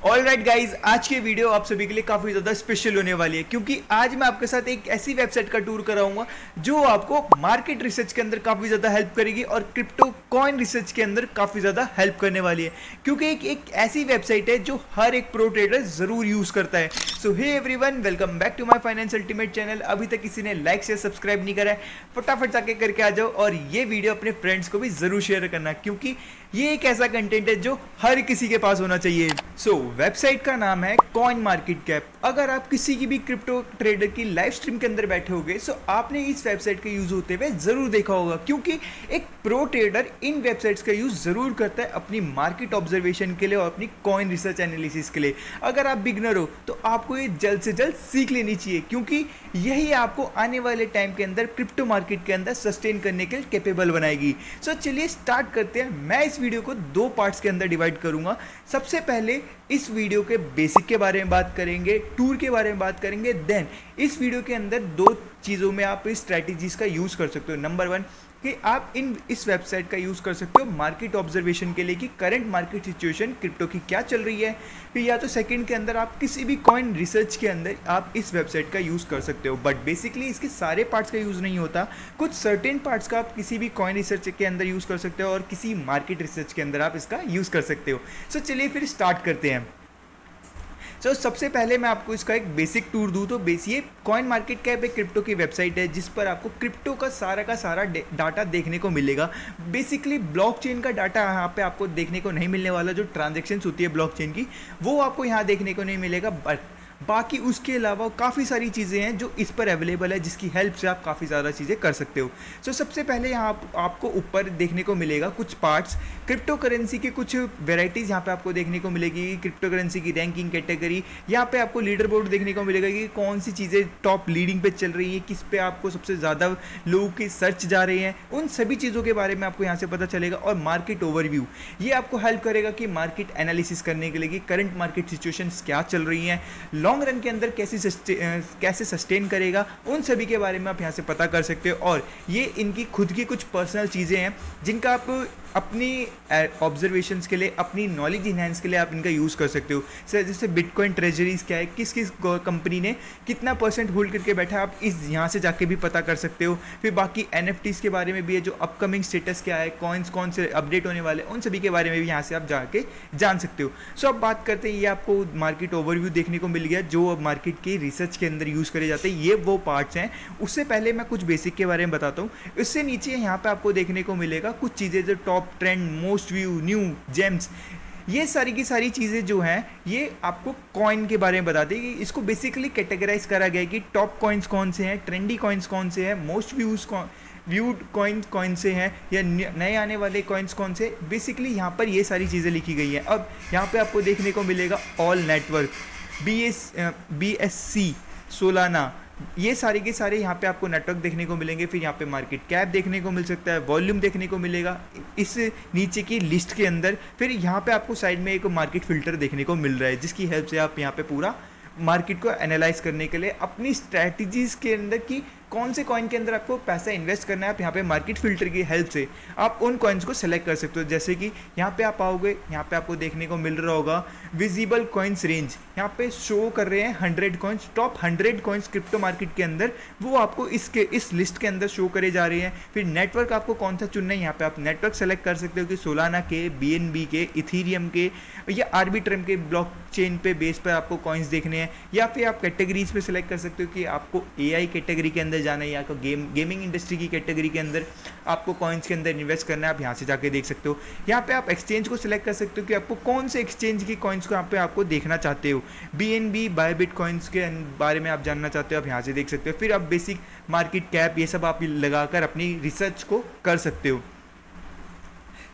All right guys, आज की video आप सभी के लिए काफ़ी ज़्यादा स्पेशल होने वाली है क्योंकि आज मैं आपके साथ एक ऐसी वेबसाइट का टूर कराऊंगा जो आपको मार्केट रिसर्च के अंदर काफ़ी ज़्यादा हेल्प करेगी और क्रिप्टो कॉइन रिसर्च के अंदर काफ़ी ज़्यादा हेल्प करने वाली है क्योंकि एक ऐसी वेबसाइट है जो हर एक प्रो ट्रेडर ज़रूर यूज़ करता है। So hey everyone, welcome back to my finance ultimate channel. अभी तक किसी ने लाइक शेयर सब्सक्राइब नहीं करा है, फटाफट जाके करके आ जाओ और ये वीडियो अपने फ्रेंड्स को भी ज़रूर शेयर करना क्योंकि ये एक ऐसा कंटेंट है जो हर किसी के पास होना चाहिए। सो वेबसाइट का नाम है कॉइन मार्केट कैप। अगर आप किसी की भी क्रिप्टो ट्रेडर की लाइव स्ट्रीम के अंदर बैठे होगे सो आपने इस वेबसाइट का यूज होते हुए जरूर देखा होगा क्योंकि एक प्रो ट्रेडर इन वेबसाइट्स का यूज जरूर करता है अपनी मार्केट ऑब्जर्वेशन के लिए और अपनी कॉइन रिसर्च एनालिसिस के लिए। अगर आप बिगनर हो तो आपको ये जल्द से जल्द सीख लेनी चाहिए क्योंकि यही आपको आने वाले टाइम के अंदर क्रिप्टो मार्केट के अंदर सस्टेन करने के लिए कैपेबल बनाएगी। सो चलिए स्टार्ट करते हैं। मैं इस वीडियो को दो पार्ट्स के अंदर डिवाइड करूंगा। सबसे पहले इस वीडियो के बेसिक के बारे में बात करेंगे, टूर के बारे में बात करेंगे, देन इस वीडियो के अंदर दो चीज़ों में आप इस स्ट्रैटेजीज का यूज़ कर सकते हो। नंबर वन कि आप इस वेबसाइट का यूज़ कर सकते हो मार्केट ऑब्जर्वेशन के लिए कि करंट मार्केट सिचुएशन क्रिप्टो की क्या चल रही है। फिर या तो सेकंड के अंदर आप किसी भी कॉइन रिसर्च के अंदर आप इस वेबसाइट का यूज़ कर सकते हो। बट बेसिकली इसके सारे पार्ट्स का यूज़ नहीं होता, कुछ सर्टेन पार्ट्स का आप किसी भी कॉइन रिसर्च के अंदर यूज़ कर सकते हो और किसी मार्केट रिसर्च के अंदर आप इसका यूज़ कर सकते हो। सो चलिए फिर स्टार्ट करते हैं। सो सबसे पहले मैं आपको इसका एक बेसिक टूर दूँ तो ये कॉइन मार्केट कैप एक क्रिप्टो की वेबसाइट है जिस पर आपको क्रिप्टो का सारा डाटा देखने को मिलेगा। बेसिकली ब्लॉकचेन का डाटा यहाँ पे आपको देखने को नहीं मिलने वाला, जो ट्रांजैक्शंस होती है ब्लॉकचेन की वो आपको यहाँ देखने को नहीं मिलेगा। बट बाकी उसके अलावा काफ़ी सारी चीज़ें हैं जो इस पर अवेलेबल है जिसकी हेल्प से आप काफ़ी ज़्यादा चीज़ें कर सकते हो। सो सबसे पहले यहाँ आपको ऊपर देखने को मिलेगा कुछ पार्ट्स, क्रिप्टो करेंसी के कुछ वेराइटीज़ यहाँ पे आपको देखने को मिलेगी। क्रिप्टो करेंसी की रैंकिंग कैटेगरी, यहाँ पे आपको लीडर बोर्ड देखने को मिलेगा कि कौन सी चीज़ें टॉप लीडिंग पे चल रही है, किस पे आपको सबसे ज़्यादा लोगों की सर्च जा रही हैं, उन सभी चीज़ों के बारे में आपको यहाँ से पता चलेगा। और मार्केट ओवरव्यू ये आपको हेल्प करेगा कि मार्केट एनालिसिस करने के लिए कि करंट मार्केट सिचुएशंस क्या चल रही हैं, लॉन्ग रन के अंदर कैसे सस्टेन करेगा, उन सभी के बारे में आप यहाँ से पता कर सकते हो। और ये इनकी खुद की कुछ पर्सनल चीज़ें हैं जिनका आप अपनी ऑब्जर्वेशंस के लिए, अपनी नॉलेज इन्हेंस के लिए आप इनका यूज़ कर सकते हो। जैसे बिटकॉइन ट्रेजरीज क्या है, किस किस कंपनी ने कितना % होल्ड करके बैठा है, आप इस यहाँ से जाके भी पता कर सकते हो। फिर बाकी NFTs के बारे में भी है, जो अपकमिंग स्टेटस क्या है, कॉइन्स कौन से अपडेट होने वाले, उन सभी के बारे में भी यहाँ से आप जाके जान सकते हो। सो अब बात करते हैं, ये आपको मार्केट ओवरव्यू देखने को मिल गया जो मार्केट के रिसर्च के अंदर यूज़ करे जाते हैं। ये वो पार्ट्स हैं। उससे पहले मैं कुछ बेसिक के बारे में बताता हूँ। इससे नीचे यहाँ पर आपको देखने को मिलेगा कुछ चीज़ें जो top trend, most view, new James, ये सारी की सारी चीज़ें जो हैं ये आपको कॉइन के बारे में बताती है कि इसको बेसिकली कैटेगराइज करा गया है कि टॉप कॉइन्स कौन से हैं, ट्रेंडी कॉइन्स कौन से हैं, मोस्ट व्यूड कॉइन्स कौन से हैं, या नए आने वाले कॉइन्स कौन से। बेसिकली यहाँ पर ये सारी चीज़ें लिखी गई हैं। अब यहाँ पे आपको देखने को मिलेगा ऑल नेटवर्क, BSC, सोलाना, ये सारे के सारे यहाँ पे आपको नेटवर्क देखने को मिलेंगे। फिर यहाँ पे मार्केट कैप देखने को मिल सकता है, वॉल्यूम देखने को मिलेगा इस नीचे की लिस्ट के अंदर। फिर यहाँ पे आपको साइड में एक मार्केट फिल्टर देखने को मिल रहा है जिसकी हेल्प से आप यहाँ पे पूरा मार्केट को एनालाइज करने के लिए अपनी स्ट्रैटेजीज के अंदर की कौन से कॉइन के अंदर आपको पैसा इन्वेस्ट करना है, आप यहाँ पे मार्केट फिल्टर की हेल्प से आप उन कॉइन्स को सेलेक्ट कर सकते हो। जैसे कि यहाँ पे आप आओगे, यहाँ पे आपको देखने को मिल रहा होगा विजिबल कॉइन्स रेंज, यहाँ पे शो कर रहे हैं 100 coins, top 100 coins crypto market के अंदर, वो आपको इस लिस्ट के अंदर शो करे जा रहे हैं। फिर नेटवर्क आपको कौन सा चुनना है, यहाँ पे आप नेटवर्क सेलेक्ट कर सकते हो कि सोलाना के, BNB के, इथीरियम के या आर्बिट्रम के ब्लॉक चेन पे बेस पर आपको कॉइन्स देखने हैं। या फिर आप कैटेगरीज पे सेलेक्ट कर सकते हो कि आपको AI कैटेगरी के अंदर जाना है या आपको गेमिंग इंडस्ट्री की कैटेगरी के अंदर आपको कॉइन्स के अंदर इन्वेस्ट करना है, आप यहाँ से जाके देख सकते हो। यहाँ पे आप एक्सचेंज को सिलेक्ट कर सकते हो कि आपको कौन से एक्सचेंज की कॉइन्स को यहाँ पे आपको देखना चाहते हो। BNB, बायबिट कॉइन्स के बारे में आप जानना चाहते हो, आप यहाँ से देख सकते हो। फिर आप बेसिक मार्केट कैप ये सब आप लगाकर अपनी रिसर्च को कर सकते हो।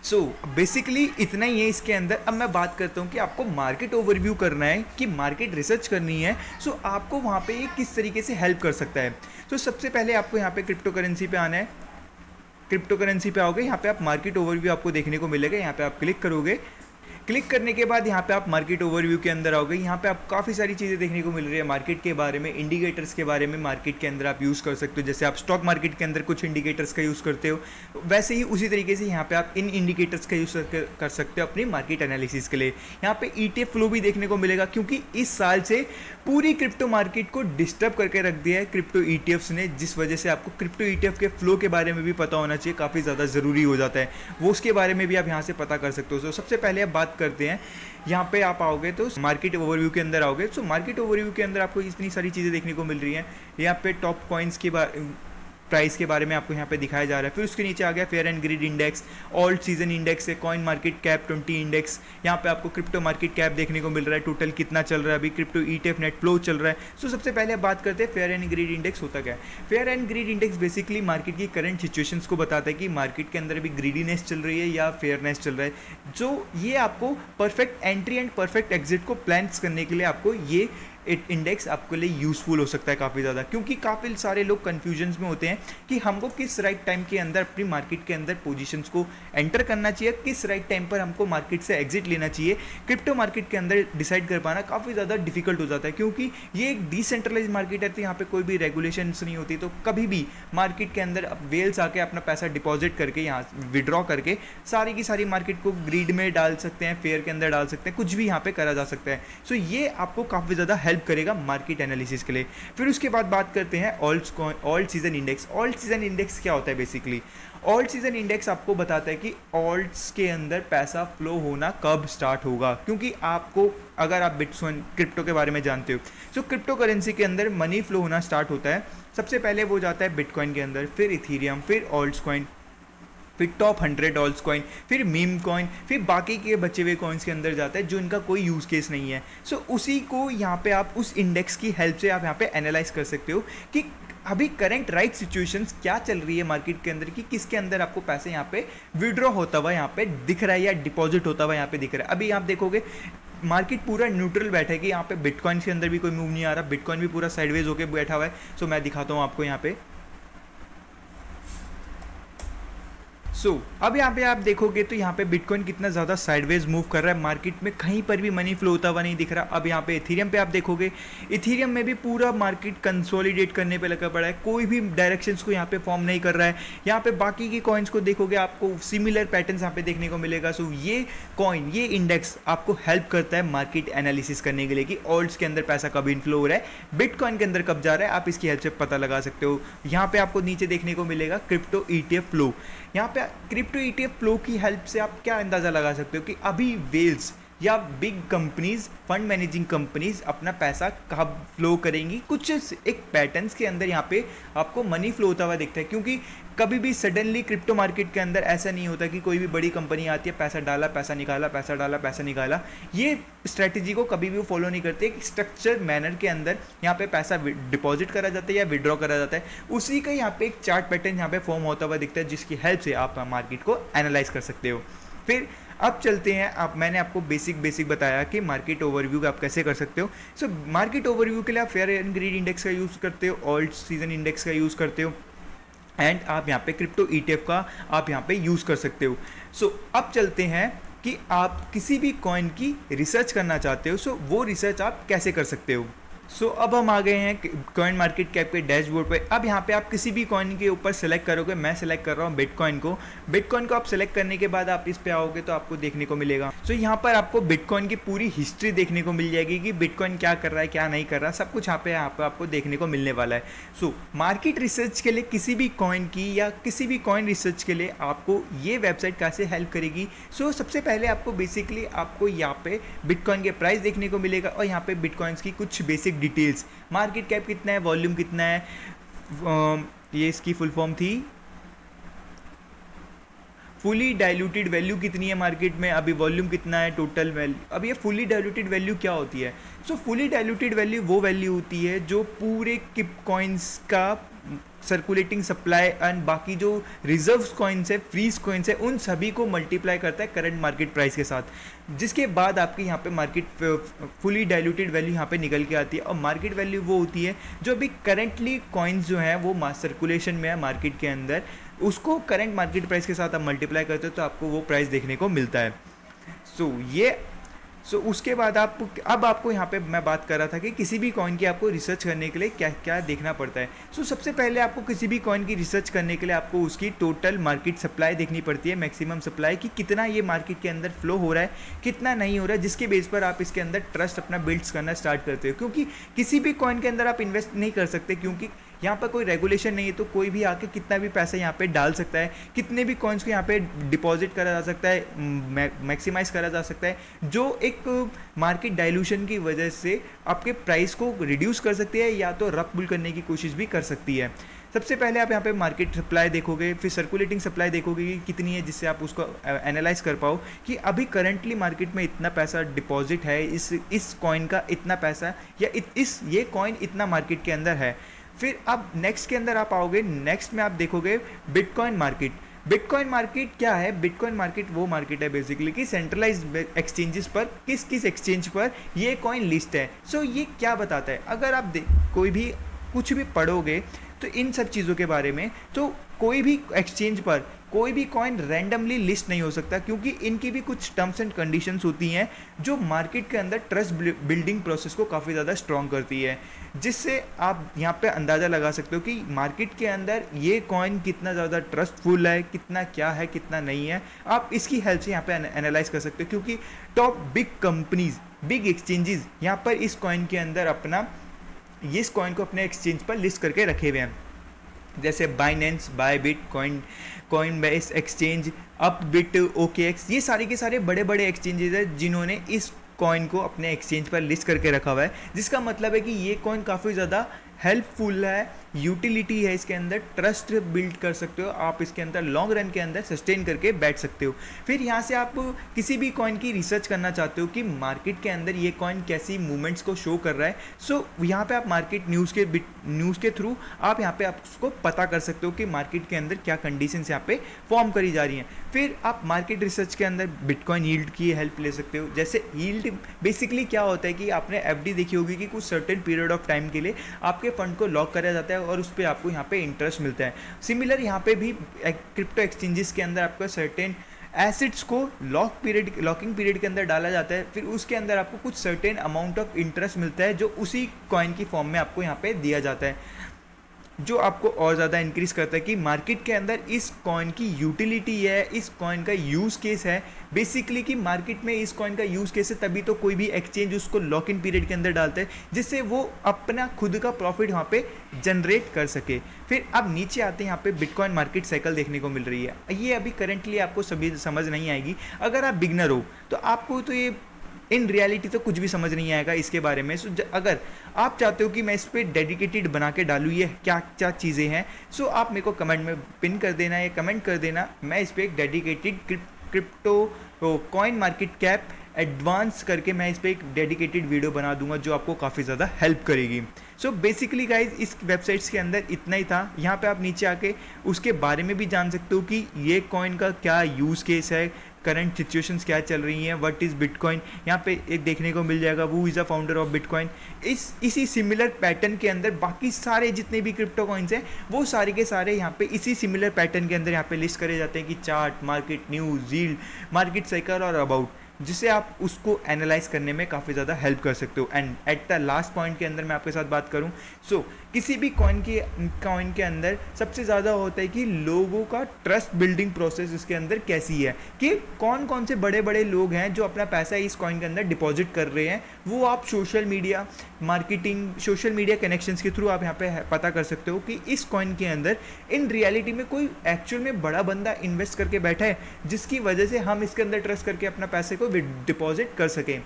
सो बेसिकली इतना ही है इसके अंदर। अब मैं बात करता हूँ कि आपको मार्केट ओवरव्यू करना है कि मार्केट रिसर्च करनी है, सो आपको वहाँ पे ये किस तरीके से हेल्प कर सकता है। तो सबसे पहले आपको यहाँ पे क्रिप्टो करेंसी पे आना है। क्रिप्टो करेंसी पे आओगे, यहाँ पे आप मार्केट ओवरव्यू आपको देखने को मिलेगा, यहाँ पे आप क्लिक करोगे। क्लिक करने के बाद यहाँ पे आप मार्केट ओवरव्यू के अंदर आओगे। यहाँ पे आप काफ़ी सारी चीज़ें देखने को मिल रही है मार्केट के बारे में, इंडिकेटर्स के बारे में मार्केट के अंदर आप यूज़ कर सकते हो। जैसे आप स्टॉक मार्केट के अंदर कुछ इंडिकेटर्स का यूज़ करते हो, वैसे ही उसी तरीके से यहाँ पे आप इन इंडिकेटर्स का यूज़ कर सकते हो अपनी मार्केट एनालिसिस के लिए। यहाँ पे ETF फ्लो भी देखने को मिलेगा, क्योंकि इस साल से पूरी क्रिप्टो मार्केट को डिस्टर्ब करके रख दिया है क्रिप्टो ETFs ने, जिस वजह से आपको क्रिप्टो ETF के फ्लो के बारे में भी पता होना चाहिए, काफ़ी ज़्यादा ज़रूरी हो जाता है वो, उसके बारे में भी आप यहाँ से पता कर सकते हो। तो सबसे पहले आप बात करते हैं, यहाँ पे आप आओगे तो मार्केट ओवरव्यू के अंदर आओगे। तो मार्केट ओवरव्यू के अंदर आपको इतनी सारी चीज़ें देखने को मिल रही हैं। यहाँ पे टॉप कॉइन्स के प्राइस के बारे में आपको यहाँ पे दिखाया जा रहा है। फिर उसके नीचे आ गया fair and greed index, alt season index है, कॉइन मार्केट कैप 20 इंडेक्स। यहाँ पे आपको क्रिप्टो मार्केट कैप देखने को मिल रहा है, टोटल कितना चल रहा है अभी, क्रिप्टो ETF नेट फ्लो चल रहा है। सो सबसे पहले आप बात करते हैं फेयर एंड ग्रीड इंडेक्स होता क्या है। Fair and greed index basically market की करंट सिचुएशंस को बताता है कि मार्केट के अंदर अभी ग्रीडीनेस चल रही है या फेयरनेस चल रहा है। जो ये आपको perfect entry and perfect exit को प्लान करने के लिए आपको ये इंडेक्स आपके लिए यूज़फुल हो सकता है काफ़ी ज़्यादा, क्योंकि काफ़ी सारे लोग कन्फ्यूजन्स में होते हैं कि हमको किस राइट टाइम के अंदर अपनी मार्केट के अंदर पोजीशंस को एंटर करना चाहिए, किस राइट टाइम पर हमको मार्केट से एग्जिट लेना चाहिए। क्रिप्टो मार्केट के अंदर डिसाइड कर पाना काफ़ी ज़्यादा डिफिकल्ट हो जाता है, क्योंकि ये एक डिसेंट्रलाइज मार्केट है, तो यहाँ पर कोई भी रेगुलेशंस नहीं होती। तो कभी भी मार्केट के अंदर वेल्स आके अपना पैसा डिपॉजिट करके यहाँ विड्रॉ करके सारी की सारी मार्केट को ग्रीड में डाल सकते हैं, फेयर के अंदर डाल सकते हैं, कुछ भी यहाँ पे करा जा सकता है। सो ये आपको काफ़ी ज़्यादा हेल्प करेगा मार्केट एनालिसिस के लिए। फिर उसके बाद बात करते हैं alt season index. Alt season index क्या होता है बेसिकली? ऑल्ट सीजन इंडेक्स आपको बताता है कि ऑल्ट्स के अंदर पैसा फ्लो होना कब स्टार्ट होगा, क्योंकि आपको अगर आप बिटकॉइन क्रिप्टो के बारे में जानते हो, तो क्रिप्टो करेंसी के अंदर मनी फ्लो होना स्टार्ट होता है। सबसे पहले वो जाता है बिटकॉइन के अंदर, फिर इथीरियम, फिर ऑल्ट्स कॉइन, फिर टॉप 100 ऑल्ट्स कॉइन, फिर मीम कॉइन, फिर बाकी के बचे हुए कॉइन्स के अंदर जाता है जो इनका कोई यूज़ केस नहीं है। सो उसी को यहाँ पे आप उस इंडेक्स की हेल्प से आप यहाँ पे एनालाइज कर सकते हो कि अभी करंट राइट सिचुएशंस क्या चल रही है मार्केट के अंदर, कि किसके अंदर आपको पैसे यहाँ पे विड्रॉ होता हुआ यहाँ पे दिख रहा है या डिपॉजिट होता हुआ यहाँ पे दिख रहा है। अभी आप देखोगे मार्केट पूरा न्यूट्रल बैठा है कि यहाँ पे बिटकॉइन के अंदर भी कोई मूव नहीं आ रहा, बिटकॉइन भी पूरा साइडवेज होकर बैठा हुआ है। सो मैं दिखाता हूँ आपको यहाँ पे। अब यहाँ पे आप देखोगे तो यहाँ पे बिटकॉइन कितना ज़्यादा साइडवेज मूव कर रहा है, मार्केट में कहीं पर भी मनी फ्लो होता हुआ नहीं दिख रहा। अब यहाँ पे इथीरियम पे आप देखोगे, इथीरियम में भी पूरा मार्केट कंसोलिडेट करने पे लगा पड़ा है, कोई भी डायरेक्शंस को यहाँ पे फॉर्म नहीं कर रहा है। यहाँ पे बाकी की कॉइन्स को देखोगे आपको सिमिलर पैटर्न्स यहाँ पे देखने को मिलेगा। सो ये कॉइन, ये इंडेक्स आपको हेल्प करता है मार्केट एनालिसिस करने के लिए कि ऑल्ट्स के अंदर पैसा कब इनफ्लो हो रहा है, बिटकॉइन के अंदर कब जा रहा है, आप इसकी हेल्प से पता लगा सकते हो। यहाँ पे आपको नीचे देखने को मिलेगा क्रिप्टो ETF फ्लो। यहाँ पे क्रिप्टो ETF फ्लो की हेल्प से आप क्या अंदाज़ा लगा सकते हो कि अभी वेल्स या big companies, fund managing companies अपना पैसा कब फ्लो करेंगी। कुछ एक पैटर्न्स के अंदर यहाँ पे आपको मनी फ्लो होता हुआ दिखता है, क्योंकि कभी भी सडनली क्रिप्टो मार्केट के अंदर ऐसा नहीं होता कि कोई भी बड़ी कंपनी आती है, पैसा डाला, पैसा निकाला, पैसा डाला, पैसा निकाला। ये स्ट्रैटेजी को कभी भी वो फॉलो नहीं करते। एक स्ट्रक्चर मैनर के अंदर यहाँ पे पैसा डिपॉजिट करा जाता है या विड्रॉ करा जाता है। उसी का यहाँ पे एक चार्ट पैटर्न यहाँ पे फॉर्म होता हुआ दिखता है, जिसकी हेल्प से आप मार्केट को एनालाइज कर सकते हो। फिर अब चलते हैं, मैंने आपको बेसिक बताया कि मार्केट ओवरव्यू आप कैसे कर सकते हो। सो मार्केट ओवरव्यू के लिए आप फेयर एंड ग्रीड इंडेक्स का यूज़ करते हो, ऑल्ट सीजन इंडेक्स का यूज़ करते हो, एंड आप यहाँ पे क्रिप्टो ETF का आप यहाँ पे यूज़ कर सकते हो। सो अब चलते हैं कि आप किसी भी कॉइन की रिसर्च करना चाहते हो, सो वो रिसर्च आप कैसे कर सकते हो। अब हम आ गए हैं कॉइन मार्केट कैप के डैशबोर्ड पे। अब यहाँ पे आप किसी भी कॉइन के ऊपर सेलेक्ट करोगे, मैं सेलेक्ट कर रहा हूँ बिटकॉइन को। बिटकॉइन को आप सेलेक्ट करने के बाद आप इस पे आओगे तो आपको देखने को मिलेगा, यहाँ पर आपको बिटकॉइन की पूरी हिस्ट्री देखने को मिल जाएगी कि बिटकॉइन क्या कर रहा है, क्या नहीं कर रहा, सब कुछ यहाँ पे आपको देखने को मिलने वाला है। मार्केट रिसर्च के लिए किसी भी कॉइन की या किसी भी कॉइन रिसर्च के लिए आपको ये वेबसाइट कैसे हेल्प करेगी। सबसे पहले आपको बेसिकली आपको यहाँ पे बिटकॉइन के प्राइस देखने को मिलेगा और यहाँ पे बिटकॉइंस की कुछ बेसिक डिटेल्स, मार्केट कैप कितना है, वॉल्यूम कितना है, ये इसकी फुल फॉर्म थी फुली डाइल्यूटेड वैल्यू कितनी है मार्केट में, अभी वॉल्यूम कितना है, टोटल वैल्यू। अब ये फुली डाइल्यूटेड वैल्यू क्या होती है? फुली डाइल्यूटेड वैल्यू वो वैल्यू होती है जो पूरे किप कॉइन्स का सर्कुलेटिंग सप्लाई एंड बाकी जो रिजर्व्स कॉइन्स है, फ्रीज कॉइन्स है, उन सभी को मल्टीप्लाई करता है करंट मार्केट प्राइस के साथ, जिसके बाद आपकी यहाँ पे मार्केट फुली डाइल्यूटेड वैल्यू यहाँ पे निकल के आती है। और मार्केट वैल्यू वो होती है जो अभी करंटली कॉइन्स जो हैं वो सर्कुलेशन में है मार्केट के अंदर, उसको करंट मार्केट प्राइस के साथ आप मल्टीप्लाई करते हो तो आपको वो प्राइस देखने को मिलता है। उसके बाद अब आपको यहाँ पे मैं बात कर रहा था कि किसी भी कॉइन की आपको रिसर्च करने के लिए क्या क्या देखना पड़ता है। सबसे पहले आपको किसी भी कॉइन की रिसर्च करने के लिए आपको उसकी टोटल मार्केट सप्लाई देखनी पड़ती है, मैक्सिमम सप्लाई, कि कितना ये मार्केट के अंदर फ्लो हो रहा है, कितना नहीं हो रहा है, जिसके बेस पर आप इसके अंदर ट्रस्ट अपना बिल्ड्स करना स्टार्ट करते हो। क्योंकि किसी भी कॉइन के अंदर आप इन्वेस्ट नहीं कर सकते, क्योंकि यहाँ पर कोई रेगुलेशन नहीं है, तो कोई भी आके कितना भी पैसा यहाँ पे डाल सकता है, कितने भी कॉइन्स को यहाँ पे डिपॉजिट करा जा सकता है, मैक्सिमाइज करा जा सकता है, जो एक मार्केट डाइल्यूशन की वजह से आपके प्राइस को रिड्यूस कर सकती है या तो रग पुल करने की कोशिश भी कर सकती है। सबसे पहले आप यहाँ पे मार्केट सप्लाई देखोगे, फिर सर्कुलेटिंग सप्लाई देखोगे कि कितनी है, जिससे आप उसको एनालाइज कर पाओ कि अभी करंटली मार्केट में इतना पैसा डिपॉजिट है, इस कॉइन का इतना पैसा, या ये कॉइन इतना मार्केट के अंदर है। फिर अब नेक्स्ट के अंदर आप आओगे, नेक्स्ट में आप देखोगे बिटकॉइन मार्केट। बिटकॉइन मार्केट क्या है? बिटकॉइन मार्केट वो मार्केट है बेसिकली कि सेंट्रलाइज्ड एक्सचेंजेस पर किस एक्सचेंज पर ये कॉइन लिस्ट है। ये क्या बताता है? अगर आप कोई भी कुछ भी पढ़ोगे तो इन सब चीज़ों के बारे में, तो कोई भी एक्सचेंज पर कोई भी कॉइन रैंडमली लिस्ट नहीं हो सकता, क्योंकि इनकी भी कुछ टर्म्स एंड कंडीशंस होती हैं जो मार्केट के अंदर ट्रस्ट बिल्डिंग प्रोसेस को काफ़ी ज़्यादा स्ट्रॉन्ग करती है, जिससे आप यहाँ पे अंदाज़ा लगा सकते हो कि मार्केट के अंदर ये कॉइन कितना ज़्यादा ट्रस्टफुल है, कितना क्या है, कितना नहीं है। आप इसकी हेल्प से यहाँ पे एनालाइज कर सकते हो, क्योंकि top big companies, big exchanges यहाँ पर इस कॉइन के अंदर इस कॉइन को अपने एक्सचेंज पर लिस्ट करके रखे हुए हैं, जैसे Binance, Bybit, Coinbase exchange, upbeat, OKX, ये सारे के सारे बड़े बड़े एक्सचेंजेस हैं जिन्होंने इस कॉइन को अपने एक्सचेंज पर लिस्ट करके रखा हुआ है, जिसका मतलब है कि ये कॉइन काफ़ी ज़्यादा हेल्पफुल है, यूटिलिटी है, इसके अंदर ट्रस्ट बिल्ड कर सकते हो आप, इसके अंदर लॉन्ग रन के अंदर सस्टेन करके बैठ सकते हो। फिर यहाँ से आप किसी भी कॉइन की रिसर्च करना चाहते हो कि मार्केट के अंदर ये कॉइन कैसी मूवमेंट्स को शो कर रहा है, यहाँ पे आप मार्केट न्यूज़ के थ्रू आप यहाँ पे आप उसको पता कर सकते हो कि मार्केट के अंदर क्या कंडीशंस यहाँ पे फॉर्म करी जा रही हैं। फिर आप मार्केट रिसर्च के अंदर बिटकॉइन यील्ड की हेल्प ले सकते हो। जैसे यील्ड बेसिकली क्या होता है कि आपने FD देखी होगी कि कुछ सर्टेन पीरियड ऑफ टाइम के लिए आपके फंड को लॉक करा जाता है और उस पर आपको यहाँ पे इंटरेस्ट मिलता है। सिमिलर यहाँ पे भी क्रिप्टो एक्सचेंजेस के अंदर आपका सर्टेन एसेट्स को लॉकिंग पीरियड के अंदर डाला जाता है, फिर उसके अंदर आपको कुछ सर्टेन अमाउंट ऑफ इंटरेस्ट मिलता है जो उसी कॉइन की फॉर्म में आपको यहाँ पे दिया जाता है, जो आपको और ज़्यादा इंक्रीज़ करता है कि मार्केट के अंदर इस कॉइन की यूटिलिटी है, इस कॉइन का यूज़ केस है। बेसिकली कि मार्केट में इस कॉइन का यूज़ केस है, तभी तो कोई भी एक्सचेंज उसको लॉक इन पीरियड के अंदर डालता है, जिससे वो अपना खुद का प्रॉफिट वहाँ पे जनरेट कर सके। फिर अब नीचे आते हैं, यहाँ पे बिटकॉइन मार्केट साइकिल देखने को मिल रही है। ये अभी करेंटली आपको सभी समझ नहीं आएगी, अगर आप बिगनर हो तो आपको तो ये इन रियलिटी तो कुछ भी समझ नहीं आएगा इसके बारे में। अगर आप चाहते हो कि मैं इस पर डेडिकेटेड बना के डालूँ ये क्या क्या चीज़ें हैं, आप मेरे को कमेंट में पिन कर देना या कमेंट कर देना, मैं इस पर एक dedicated crypto coin market cap advance करके मैं इस पर एक डेडिकेटेड वीडियो बना दूंगा जो आपको काफ़ी ज़्यादा हेल्प करेगी। बेसिकली गाइज इस वेबसाइट्स के अंदर इतना ही था। यहाँ पे आप नीचे आके उसके बारे में भी जान सकते हो कि ये कॉइन का क्या यूज़ केस है, करंट सिचुएशंस क्या चल रही हैं, व्हाट इज़ बिटकॉइन, यहाँ पे एक देखने को मिल जाएगा, वो is a founder of bitcoin. इसी सिमिलर पैटर्न के अंदर बाकी सारे जितने भी क्रिप्टो कॉइन्स हैं वो सारे के सारे यहाँ पे इसी सिमिलर पैटर्न के अंदर यहाँ पे लिस्ट करे जाते हैं कि chart, market news, yield, market cycle और अबाउट, जिससे आप उसको एनालाइज करने में काफ़ी ज़्यादा हेल्प कर सकते हो। And at the last point के अंदर मैं आपके साथ बात करूं, किसी भी कॉइन के अंदर सबसे ज़्यादा होता है कि लोगों का ट्रस्ट बिल्डिंग प्रोसेस इसके अंदर कैसी है, कि कौन कौन से बड़े बड़े लोग हैं जो अपना पैसा इस कॉइन के अंदर डिपॉजिट कर रहे हैं। वो आप social media marketing, social media connections के थ्रू आप यहाँ पे पता कर सकते हो कि इस कॉइन के अंदर इन रियलिटी में कोई एक्चुअल में बड़ा बंदा इन्वेस्ट करके बैठा है, जिसकी वजह से हम इसके अंदर ट्रस्ट करके अपना पैसे को डिपॉजिट कर सकें।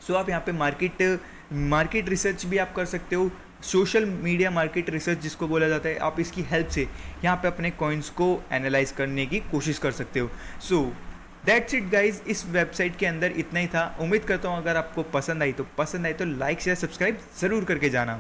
आप यहाँ पे मार्केट रिसर्च भी आप कर सकते हो, सोशल मीडिया मार्केट रिसर्च जिसको बोला जाता है, आप इसकी हेल्प से यहाँ पे अपने कॉइन्स को एनालाइज करने की कोशिश कर सकते हो। दैट्स इट गाइज, इस वेबसाइट के अंदर इतना ही था। उम्मीद करता हूँ अगर आपको पसंद आई तो लाइक शेयर सब्सक्राइब ज़रूर करके जाना।